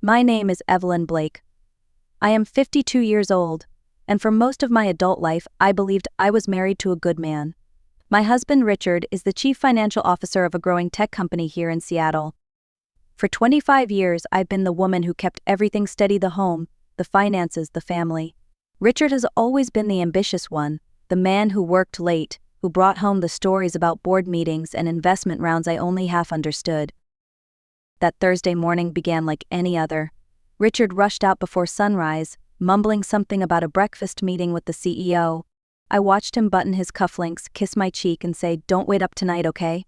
My name is Evelyn Blake. I am 52 years old, and for most of my adult life I believed I was married to a good man. My husband Richard is the chief financial officer of a growing tech company here in Seattle. For 25 years I've been the woman who kept everything steady: the home, the finances, the family. Richard has always been the ambitious one, the man who worked late, who brought home the stories about board meetings and investment rounds I only half understood. That Thursday morning began like any other. Richard rushed out before sunrise, mumbling something about a breakfast meeting with the CEO. I watched him button his cufflinks, kiss my cheek and say, "Don't wait up tonight, okay?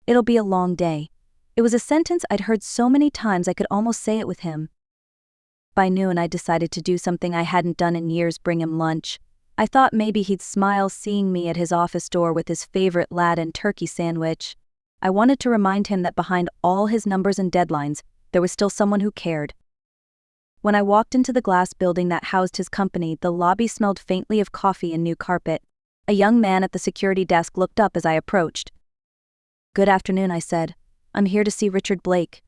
It'll be a long day." It was a sentence I'd heard so many times I could almost say it with him. By noon I decided to do something I hadn't done in years: bring him lunch. I thought maybe he'd smile seeing me at his office door with his favorite Latin turkey sandwich. I wanted to remind him that behind all his numbers and deadlines, there was still someone who cared. When I walked into the glass building that housed his company, the lobby smelled faintly of coffee and new carpet. A young man at the security desk looked up as I approached. "Good afternoon," I said. "I'm here to see Richard Blake."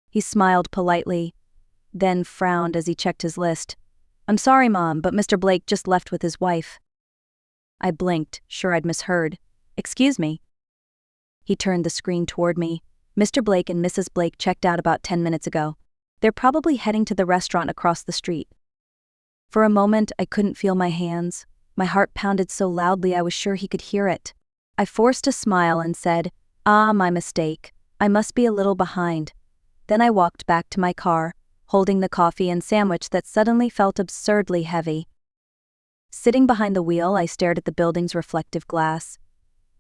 He smiled politely, then frowned as he checked his list. "I'm sorry, Mom, but Mr. Blake just left with his wife." I blinked, sure I'd misheard. "Excuse me." He turned the screen toward me. "Mr. Blake and Mrs. Blake checked out about 10 minutes ago. They're probably heading to the restaurant across the street." For a moment, I couldn't feel my hands. My heart pounded so loudly I was sure he could hear it. I forced a smile and said, My mistake. I must be a little behind." Then I walked back to my car, holding the coffee and sandwich that suddenly felt absurdly heavy. Sitting behind the wheel, I stared at the building's reflective glass.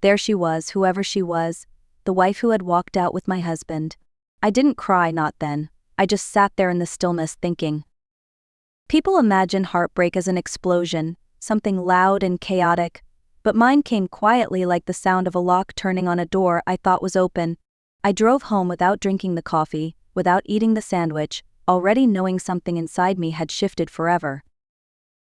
There she was, whoever she was, the wife who had walked out with my husband. I didn't cry, not then. I just sat there in the stillness thinking. People imagine heartbreak as an explosion, something loud and chaotic, but mine came quietly, like the sound of a lock turning on a door I thought was open. I drove home without drinking the coffee, without eating the sandwich, already knowing something inside me had shifted forever.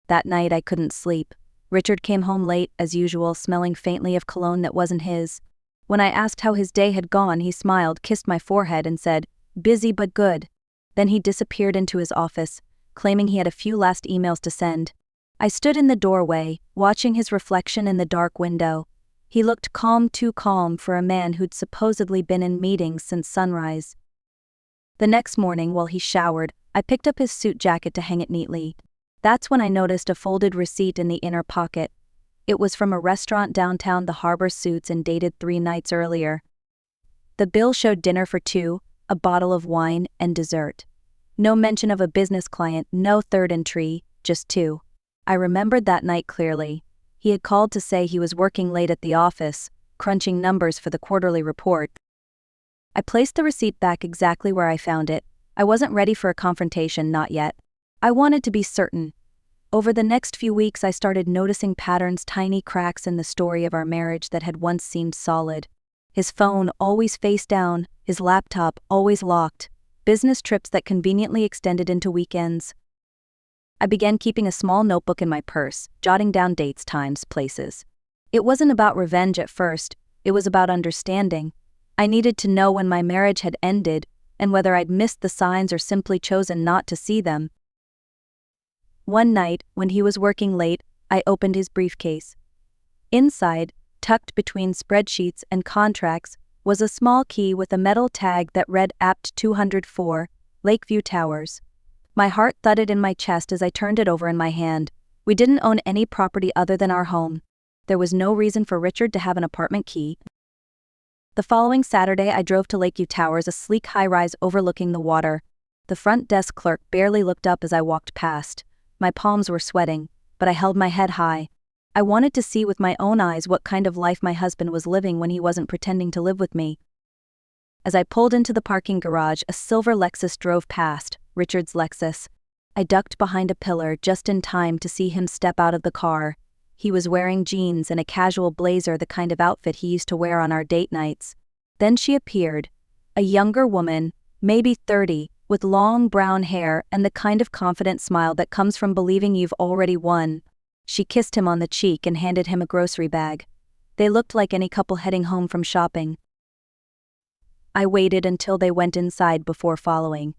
That night I couldn't sleep. Richard came home late, as usual, smelling faintly of cologne that wasn't his. When I asked how his day had gone, he smiled, kissed my forehead and said, "Busy but good." Then he disappeared into his office, claiming he had a few last emails to send. I stood in the doorway, watching his reflection in the dark window. He looked calm, too calm for a man who'd supposedly been in meetings since sunrise. The next morning, while he showered, I picked up his suit jacket to hang it neatly. That's when I noticed a folded receipt in the inner pocket. It was from a restaurant downtown, the Harbor Suits, and dated 3 nights earlier. The bill showed dinner for 2, a bottle of wine, and dessert. No mention of a business client, no third entry, just 2. I remembered that night clearly. He had called to say he was working late at the office, crunching numbers for the quarterly report. I placed the receipt back exactly where I found it. I wasn't ready for a confrontation, not yet. I wanted to be certain. Over the next few weeks I started noticing patterns, tiny cracks in the story of our marriage that had once seemed solid. His phone always face down, his laptop always locked, business trips that conveniently extended into weekends. I began keeping a small notebook in my purse, jotting down dates, times, places. It wasn't about revenge at first, it was about understanding. I needed to know when my marriage had ended, and whether I'd missed the signs or simply chosen not to see them. One night, when he was working late, I opened his briefcase. Inside, tucked between spreadsheets and contracts, was a small key with a metal tag that read Apt 204, Lakeview Towers. My heart thudded in my chest as I turned it over in my hand. We didn't own any property other than our home. There was no reason for Richard to have an apartment key. The following Saturday I drove to Lakeview Towers, a sleek high-rise overlooking the water. The front desk clerk barely looked up as I walked past. My palms were sweating, but I held my head high. I wanted to see with my own eyes what kind of life my husband was living when he wasn't pretending to live with me. As I pulled into the parking garage, a silver Lexus drove past, Richard's Lexus. I ducked behind a pillar just in time to see him step out of the car. He was wearing jeans and a casual blazer, the kind of outfit he used to wear on our date nights. Then she appeared, a younger woman, maybe 30, with long brown hair and the kind of confident smile that comes from believing you've already won. She kissed him on the cheek and handed him a grocery bag. They looked like any couple heading home from shopping. I waited until they went inside before following.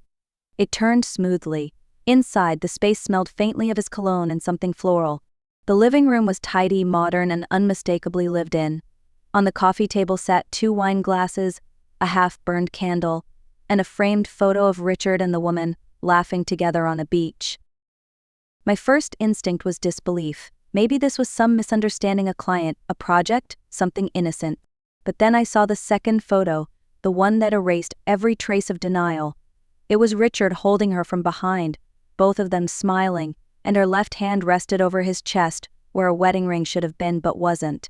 It turned smoothly. Inside, the space smelled faintly of his cologne and something floral. The living room was tidy, modern, and unmistakably lived in. On the coffee table sat 2 wine glasses, a half-burned candle, and a framed photo of Richard and the woman laughing together on a beach. My first instinct was disbelief. Maybe this was some misunderstanding, a client, a project, something innocent. But then I saw the second photo, the one that erased every trace of denial. It was Richard holding her from behind, both of them smiling, and her left hand rested over his chest, where a wedding ring should have been but wasn't.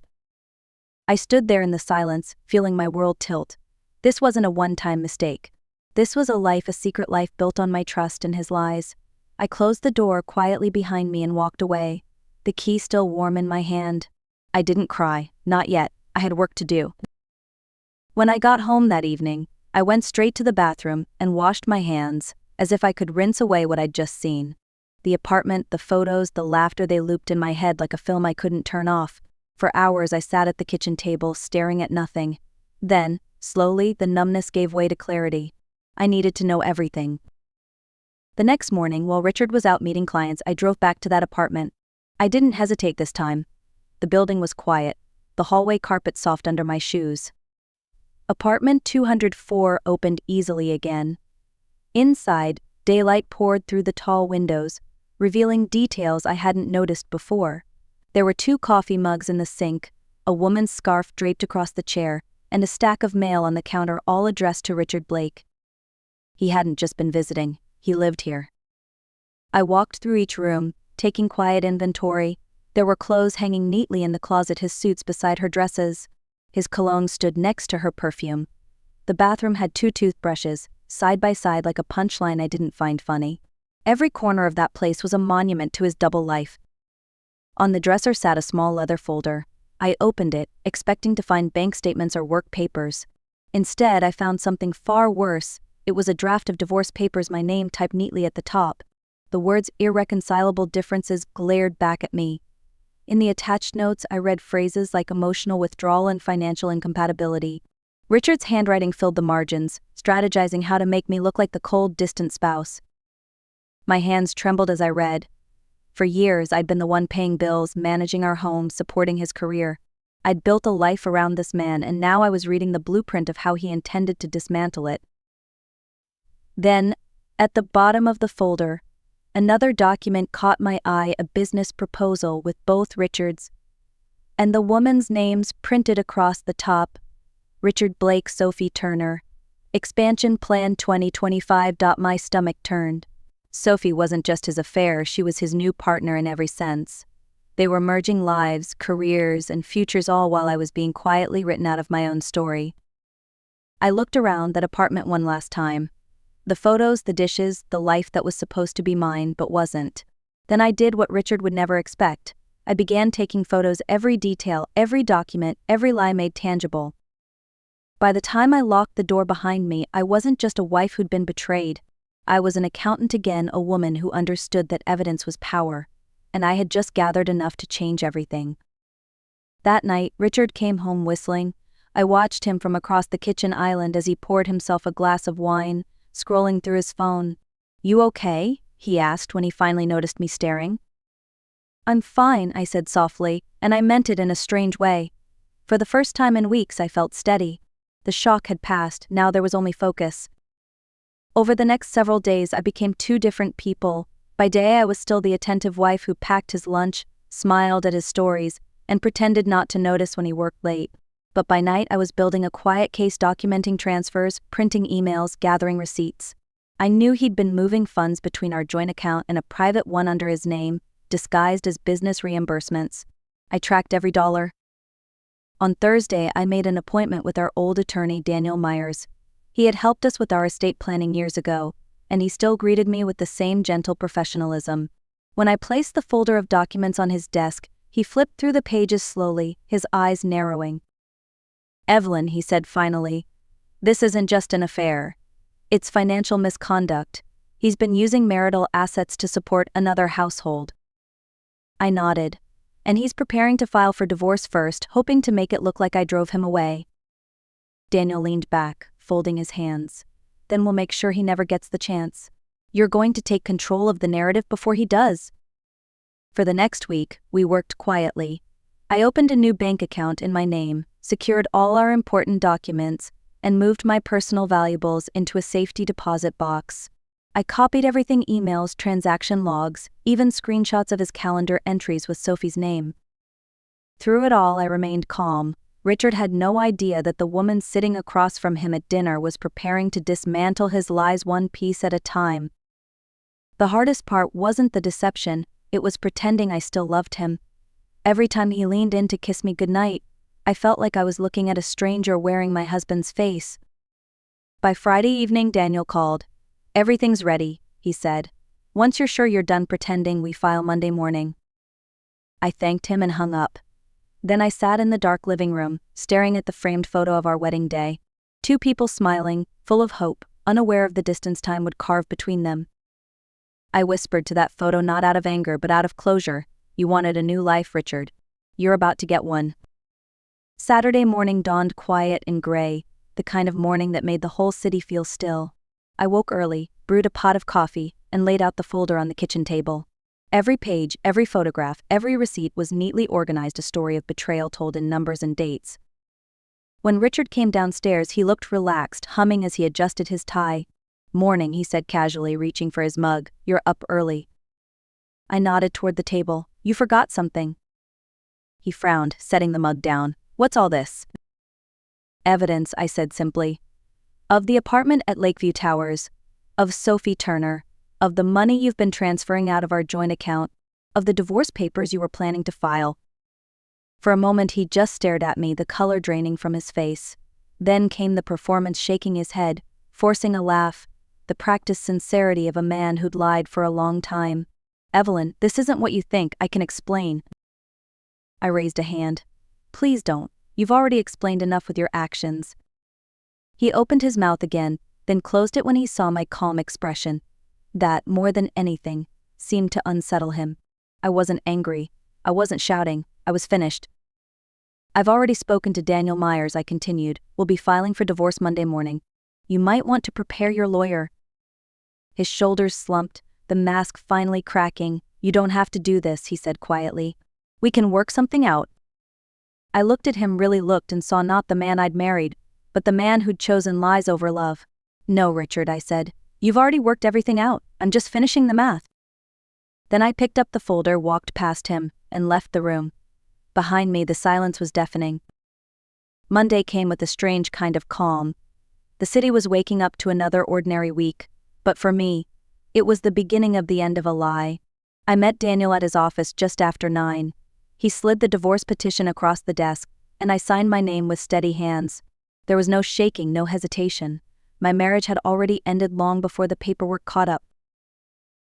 I stood there in the silence, feeling my world tilt. This wasn't a one-time mistake. This was a secret life built on my trust and his lies. I closed the door quietly behind me and walked away, the key still warm in my hand. I didn't cry, not yet. I had work to do. When I got home that evening, I went straight to the bathroom and washed my hands, as if I could rinse away what I'd just seen. The apartment, the photos, the laughter, they looped in my head like a film I couldn't turn off. For hours I sat at the kitchen table, staring at nothing. Then, slowly, the numbness gave way to clarity. I needed to know everything. The next morning, while Richard was out meeting clients, I drove back to that apartment. I didn't hesitate this time. The building was quiet, the hallway carpet soft under my shoes. Apartment 204 opened easily again. Inside, daylight poured through the tall windows, revealing details I hadn't noticed before. There were 2 coffee mugs in the sink, a woman's scarf draped across the chair, and a stack of mail on the counter, all addressed to Richard Blake. He hadn't just been visiting, he lived here. I walked through each room, taking quiet inventory. There were clothes hanging neatly in the closet, his suits beside her dresses. His cologne stood next to her perfume. The bathroom had 2 toothbrushes, side by side like a punchline I didn't find funny. Every corner of that place was a monument to his double life. On the dresser sat a small leather folder. I opened it, expecting to find bank statements or work papers. Instead, I found something far worse. It was a draft of divorce papers, my name typed neatly at the top. The words "irreconcilable differences" glared back at me. In the attached notes, I read phrases like emotional withdrawal and financial incompatibility. Richard's handwriting filled the margins, strategizing how to make me look like the cold, distant spouse. My hands trembled as I read. For years, I'd been the one paying bills, managing our home, supporting his career. I'd built a life around this man, and now I was reading the blueprint of how he intended to dismantle it. Then, at the bottom of the folder, another document caught my eye, a business proposal with both Richards and the woman's names printed across the top. Richard Blake, Sophie Turner. Expansion Plan 2025. My stomach turned. Sophie wasn't just his affair, she was his new partner in every sense. They were merging lives, careers, and futures, all while I was being quietly written out of my own story. I looked around that apartment one last time. The photos, the dishes, the life that was supposed to be mine but wasn't. Then I did what Richard would never expect. I began taking photos, every detail, every document, every lie made tangible. By the time I locked the door behind me, I wasn't just a wife who'd been betrayed. I was an accountant again, a woman who understood that evidence was power, and I had just gathered enough to change everything. That night, Richard came home whistling. I watched him from across the kitchen island as he poured himself a glass of wine, scrolling through his phone. "You okay?" he asked when he finally noticed me staring. "I'm fine," I said softly, and I meant it in a strange way. For the first time in weeks, I felt steady. The shock had passed, now there was only focus. Over the next several days, I became 2 different people. By day, I was still the attentive wife who packed his lunch, smiled at his stories, and pretended not to notice when he worked late. But by night, I was building a quiet case, documenting transfers, printing emails, gathering receipts. I knew he'd been moving funds between our joint account and a private one under his name, disguised as business reimbursements. I tracked every dollar. On Thursday, I made an appointment with our old attorney, Daniel Myers. He had helped us with our estate planning years ago, and he still greeted me with the same gentle professionalism. When I placed the folder of documents on his desk, he flipped through the pages slowly, his eyes narrowing. "Evelyn," he said finally, "this isn't just an affair. It's financial misconduct. He's been using marital assets to support another household." I nodded. "And he's preparing to file for divorce first, hoping to make it look like I drove him away." Daniel leaned back, folding his hands. "Then we'll make sure he never gets the chance." You're going to take control of the narrative before he does. For the next week, we worked quietly. I opened a new bank account in my name, secured all our important documents, and moved my personal valuables into a safety deposit box. I copied everything: emails, transaction logs, even screenshots of his calendar entries with Sophie's name. Through it all, I remained calm. Richard had no idea that the woman sitting across from him at dinner was preparing to dismantle his lies one piece at a time. The hardest part wasn't the deception, it was pretending I still loved him. Every time he leaned in to kiss me goodnight, I felt like I was looking at a stranger wearing my husband's face. By Friday evening, Daniel called. "Everything's ready," he said. "Once you're sure you're done pretending, we file Monday morning." I thanked him and hung up. Then I sat in the dark living room, staring at the framed photo of our wedding day. Two people smiling, full of hope, unaware of the distance time would carve between them. I whispered to that photo, not out of anger but out of closure, "You wanted a new life, Richard. You're about to get one." Saturday morning dawned quiet and gray, the kind of morning that made the whole city feel still. I woke early, brewed a pot of coffee, and laid out the folder on the kitchen table. Every page, every photograph, every receipt was neatly organized, a story of betrayal told in numbers and dates. When Richard came downstairs, he looked relaxed, humming as he adjusted his tie. "Morning," he said casually, reaching for his mug. "You're up early." I nodded toward the table. "You forgot something." He frowned, setting the mug down. "What's all this?" "Evidence," I said simply. "Of the apartment at Lakeview Towers. Of Sophie Turner. Of the money you've been transferring out of our joint account. Of the divorce papers you were planning to file." For a moment he just stared at me, the color draining from his face. Then came the performance, shaking his head, forcing a laugh, the practiced sincerity of a man who'd lied for a long time. "Evelyn, this isn't what you think, I can explain." I raised a hand. "Please don't. You've already explained enough with your actions." He opened his mouth again, then closed it when he saw my calm expression. That, more than anything, seemed to unsettle him. I wasn't angry. I wasn't shouting. I was finished. "I've already spoken to Daniel Myers," I continued. "We'll be filing for divorce Monday morning. You might want to prepare your lawyer." His shoulders slumped, the mask finally cracking. "You don't have to do this," he said quietly. "We can work something out." I looked at him, really looked, and saw not the man I'd married, but the man who'd chosen lies over love. "No, Richard," I said. "You've already worked everything out. I'm just finishing the math." Then I picked up the folder, walked past him, and left the room. Behind me, the silence was deafening. Monday came with a strange kind of calm. The city was waking up to another ordinary week, but for me, it was the beginning of the end of a lie. I met Daniel at his office just after 9. He slid the divorce petition across the desk, and I signed my name with steady hands. There was no shaking, no hesitation. My marriage had already ended long before the paperwork caught up.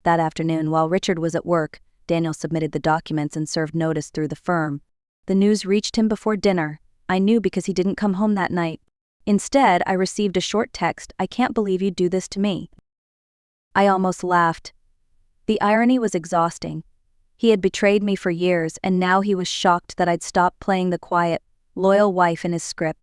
That afternoon, while Richard was at work, Daniel submitted the documents and served notice through the firm. The news reached him before dinner. I knew because he didn't come home that night. Instead, I received a short text: "I can't believe you'd do this to me." I almost laughed. The irony was exhausting. He had betrayed me for years, and now he was shocked that I'd stopped playing the quiet, loyal wife in his script.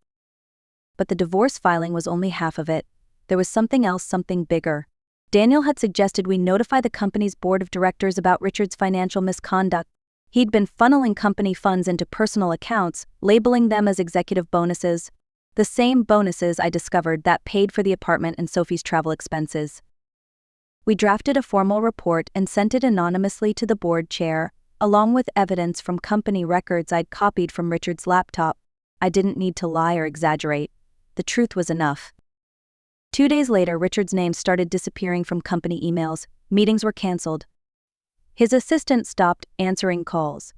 But the divorce filing was only half of it. There was something else, something bigger. Daniel had suggested we notify the company's board of directors about Richard's financial misconduct. He'd been funneling company funds into personal accounts, labeling them as executive bonuses. The same bonuses, I discovered, that paid for the apartment and Sophie's travel expenses. We drafted a formal report and sent it anonymously to the board chair, along with evidence from company records I'd copied from Richard's laptop. I didn't need to lie or exaggerate. The truth was enough. 2 days later, Richard's name started disappearing from company emails. Meetings were canceled. His assistant stopped answering calls.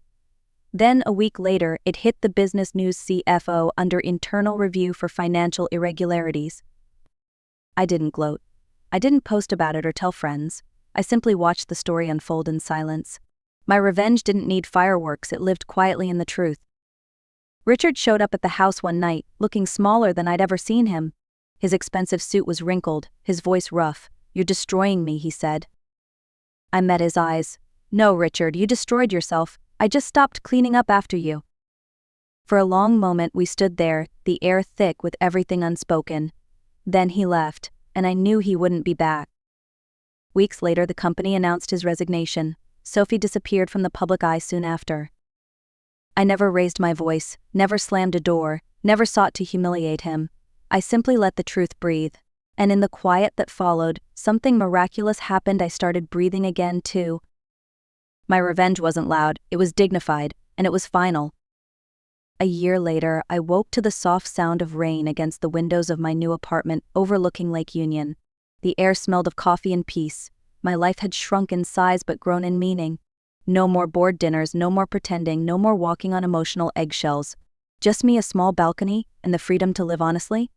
Then, a week later, it hit the Business News CFO under internal review for financial irregularities. I didn't gloat. I didn't post about it or tell friends. I simply watched the story unfold in silence. My revenge didn't need fireworks, it lived quietly in the truth. Richard showed up at the house one night, looking smaller than I'd ever seen him. His expensive suit was wrinkled, his voice rough. "You're destroying me," he said. I met his eyes. "No, Richard, you destroyed yourself. I just stopped cleaning up after you." For a long moment we stood there, the air thick with everything unspoken. Then he left, and I knew he wouldn't be back. Weeks later, the company announced his resignation. Sophie disappeared from the public eye soon after. I never raised my voice, never slammed a door, never sought to humiliate him. I simply let the truth breathe. And in the quiet that followed, something miraculous happened. I started breathing again, too. My revenge wasn't loud, it was dignified, and it was final. A year later, I woke to the soft sound of rain against the windows of my new apartment overlooking Lake Union. The air smelled of coffee and peace. My life had shrunk in size but grown in meaning. No more bored dinners, no more pretending, no more walking on emotional eggshells. Just me, a small balcony, and the freedom to live honestly.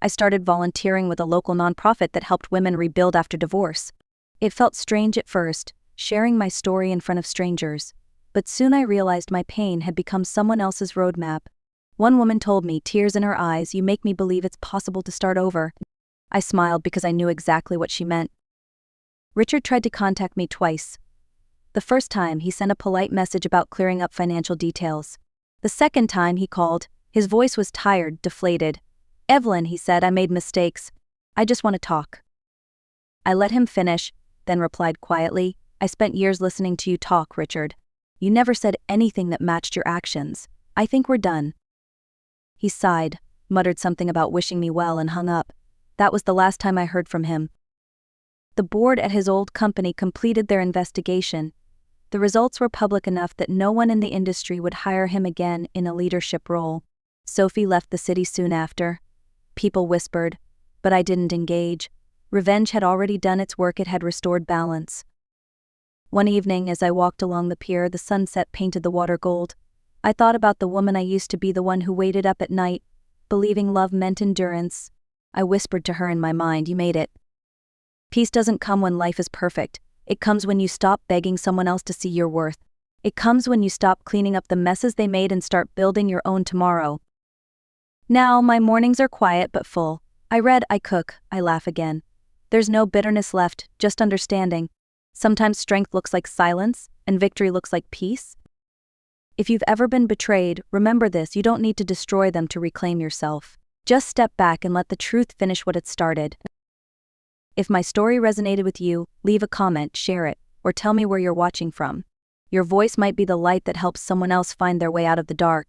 I started volunteering with a local nonprofit that helped women rebuild after divorce. It felt strange at first, sharing my story in front of strangers. But soon I realized my pain had become someone else's roadmap. One woman told me, tears in her eyes, "You make me believe it's possible to start over." I smiled because I knew exactly what she meant. Richard tried to contact me twice. The first time, he sent a polite message about clearing up financial details. The second time he called, his voice was tired, deflated. "Evelyn," he said, "I made mistakes. I just want to talk." I let him finish, then replied quietly, "I spent years listening to you talk, Richard. You never said anything that matched your actions. I think we're done." He sighed, muttered something about wishing me well, and hung up. That was the last time I heard from him. The board at his old company completed their investigation. The results were public enough that no one in the industry would hire him again in a leadership role. Sophie left the city soon after. People whispered, but I didn't engage. Revenge had already done its work, it had restored balance. One evening, as I walked along the pier, the sunset painted the water gold. I thought about the woman I used to be, the one who waited up at night, believing love meant endurance. I whispered to her in my mind, "You made it." Peace doesn't come when life is perfect. It comes when you stop begging someone else to see your worth. It comes when you stop cleaning up the messes they made and start building your own tomorrow. Now, my mornings are quiet but full. I read, I cook, I laugh again. There's no bitterness left, just understanding. Sometimes strength looks like silence, and victory looks like peace. If you've ever been betrayed, remember this: you don't need to destroy them to reclaim yourself. Just step back and let the truth finish what it started. If my story resonated with you, leave a comment, share it, or tell me where you're watching from. Your voice might be the light that helps someone else find their way out of the dark.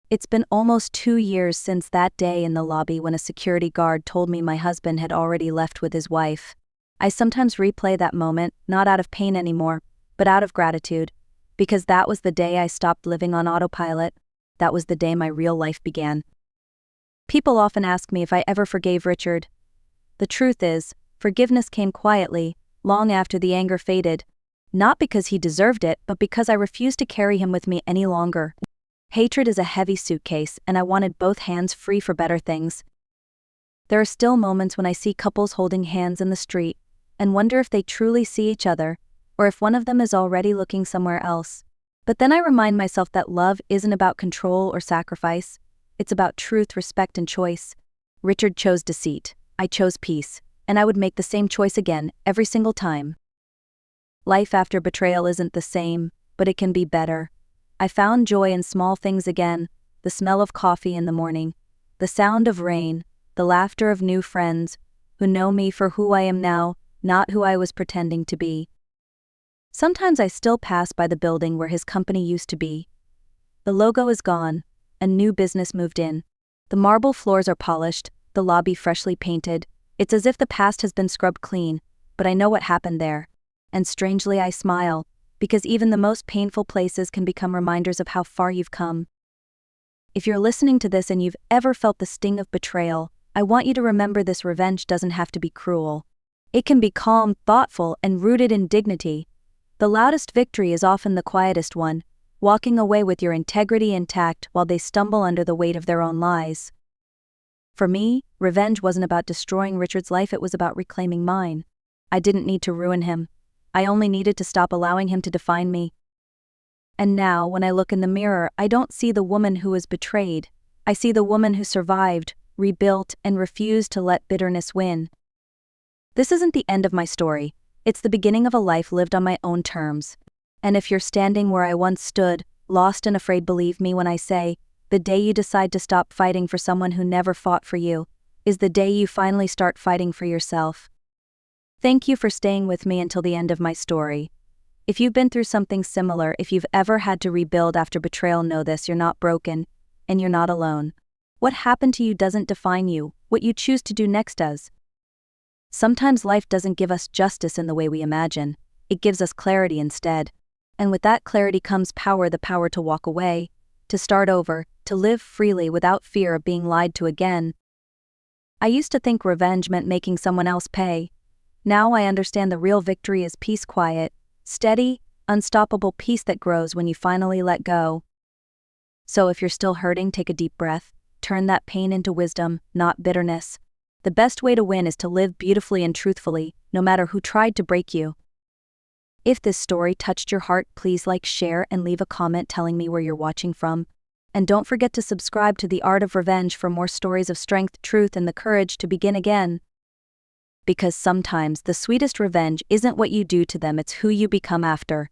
It's been almost 2 years since that day in the lobby when a security guard told me my husband had already left with his wife. I sometimes replay that moment, not out of pain anymore, but out of gratitude, because that was the day I stopped living on autopilot. That was the day my real life began. People often ask me if I ever forgave Richard. The truth is, forgiveness came quietly, long after the anger faded. Not because he deserved it, but because I refused to carry him with me any longer. Hatred is a heavy suitcase, and I wanted both hands free for better things. There are still moments when I see couples holding hands in the street, and wonder if they truly see each other, or if one of them is already looking somewhere else. But then I remind myself that love isn't about control or sacrifice. It's about truth, respect, and choice. Richard chose deceit. I chose peace, and I would make the same choice again, every single time. Life after betrayal isn't the same, but it can be better. I found joy in small things again: the smell of coffee in the morning, the sound of rain, the laughter of new friends who know me for who I am now, not who I was pretending to be. Sometimes I still pass by the building where his company used to be. The logo is gone, a new business moved in. The marble floors are polished, the lobby freshly painted. It's as if the past has been scrubbed clean, but I know what happened there. And strangely I smile, because even the most painful places can become reminders of how far you've come. If you're listening to this and you've ever felt the sting of betrayal, I want you to remember this: revenge doesn't have to be cruel. It can be calm, thoughtful, and rooted in dignity. The loudest victory is often the quietest one, walking away with your integrity intact while they stumble under the weight of their own lies. For me, revenge wasn't about destroying Richard's life, it was about reclaiming mine. I didn't need to ruin him. I only needed to stop allowing him to define me. And now, when I look in the mirror, I don't see the woman who was betrayed. I see the woman who survived, rebuilt, and refused to let bitterness win. This isn't the end of my story. It's the beginning of a life lived on my own terms. And if you're standing where I once stood, lost and afraid, believe me when I say, the day you decide to stop fighting for someone who never fought for you is the day you finally start fighting for yourself. Thank you for staying with me until the end of my story. If you've been through something similar, if you've ever had to rebuild after betrayal, know this: you're not broken, and you're not alone. What happened to you doesn't define you, what you choose to do next does. Sometimes life doesn't give us justice in the way we imagine, it gives us clarity instead. And with that clarity comes power, the power to walk away, to start over, to live freely without fear of being lied to again. I used to think revenge meant making someone else pay. Now I understand the real victory is peace, quiet, steady, unstoppable peace that grows when you finally let go. So if you're still hurting, take a deep breath, turn that pain into wisdom, not bitterness. The best way to win is to live beautifully and truthfully, no matter who tried to break you. If this story touched your heart, please like, share, and leave a comment telling me where you're watching from. And don't forget to subscribe to The Art of Revenge for more stories of strength, truth, and the courage to begin again. Because sometimes the sweetest revenge isn't what you do to them, it's who you become after.